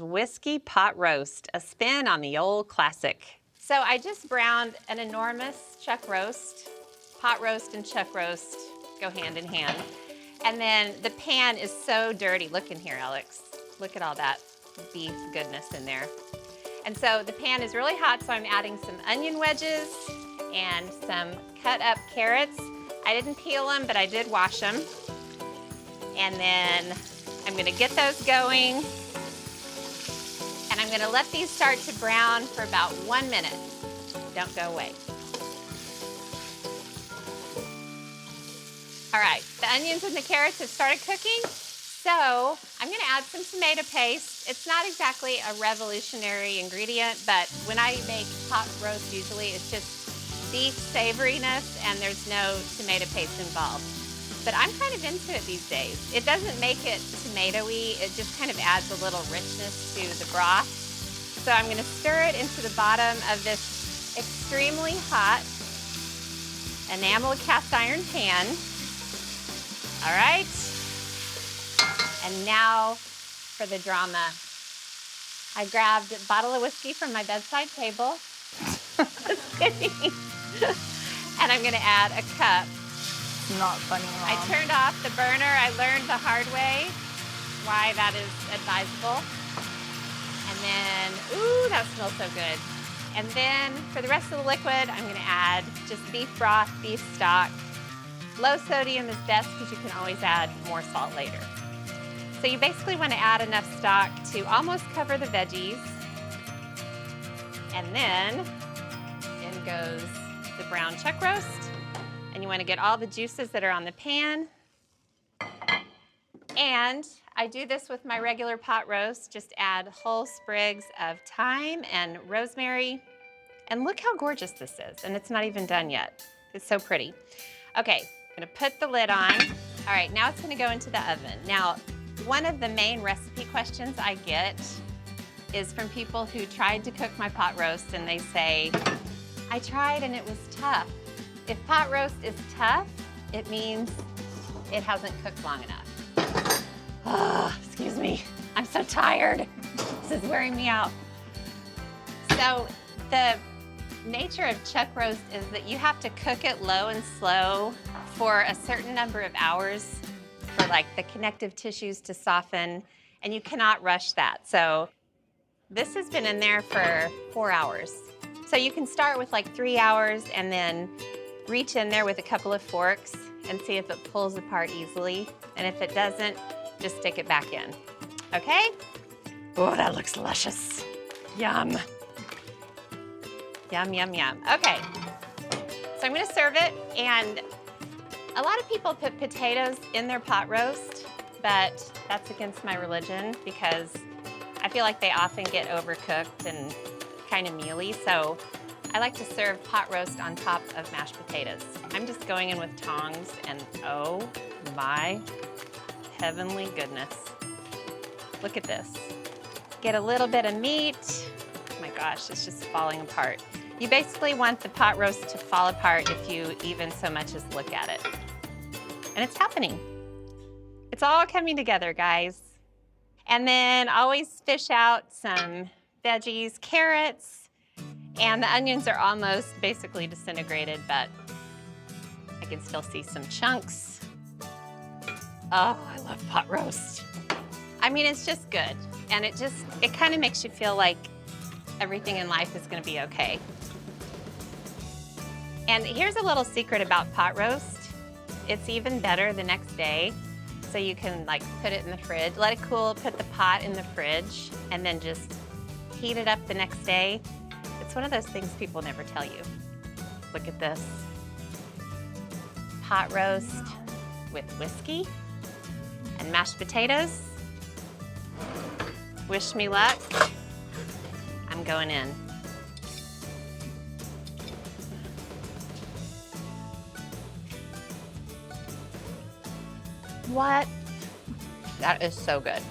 Whiskey pot roast, a spin on the old classic. So I just browned an enormous chuck roast. Pot roast and chuck roast go hand in hand. And then the pan is so dirty. Look in here, Alex. Look at all that beef goodness in there. And so the pan is really hot, so I'm adding some onion wedges and some cut up carrots. I didn't peel them, but I did wash them. And then I'm gonna get those going. And I'm gonna let these start to brown for about 1 minute. Don't go away. All right, the onions and the carrots have started cooking. So I'm gonna add some tomato paste. It's not exactly a revolutionary ingredient, but when I make pot roast, usually it's just beef savoriness and there's no tomato paste involved. But I'm kind of into it these days. It doesn't make it tomatoey, it just kind of adds a little richness to the broth. So I'm gonna stir it into the bottom of this extremely hot enamel cast iron pan. All right. And now for the drama. I grabbed a bottle of whiskey from my bedside table. Just kidding. And I'm gonna add a cup. Not funny, Mom. I turned off the burner. I learned the hard way why that is advisable. And then, ooh, that smells so good. And then for the rest of the liquid, I'm gonna add just beef broth, beef stock. Low sodium is best because you can always add more salt later. So you basically want to add enough stock to almost cover the veggies. And then in goes the brown chuck roast. And you want to get all the juices that are on the pan. And I do this with my regular pot roast. Just add whole sprigs of thyme and rosemary. And look how gorgeous this is. And it's not even done yet. It's so pretty. Okay, I'm gonna put the lid on. All right, now it's gonna go into the oven. Now, one of the main recipe questions I get is from people who tried to cook my pot roast and they say, I tried and it was tough. If pot roast is tough, it means it hasn't cooked long enough. Oh, excuse me, I'm so tired. This is wearing me out. So the nature of chuck roast is that you have to cook it low and slow for a certain number of hours for like the connective tissues to soften, and you cannot rush that. So this has been in there for 4 hours. So you can start with like 3 hours and then reach in there with a couple of forks and see if it pulls apart easily. And if it doesn't, just stick it back in, okay? Oh, that looks luscious. Yum. Yum, yum, yum. Okay, so I'm gonna serve it, and a lot of people put potatoes in their pot roast, but that's against my religion because I feel like they often get overcooked and kind of mealy, so I like to serve pot roast on top of mashed potatoes. I'm just going in with tongs, and oh my heavenly goodness. Look at this. Get a little bit of meat. Oh my gosh, it's just falling apart. You basically want the pot roast to fall apart if you even so much as look at it. And it's happening. It's all coming together, guys. And then always fish out some veggies, carrots, and the onions are almost basically disintegrated, but I can still see some chunks. Oh, I love pot roast. I mean, it's just good. And it kind of makes you feel like everything in life is gonna be okay. And here's a little secret about pot roast. It's even better the next day. So you can like put it in the fridge, let it cool, put the pot in the fridge, and then just heat it up the next day. It's one of those things people never tell you. Look at this. Pot roast with whiskey and mashed potatoes. Wish me luck. I'm going in. What? That is so good.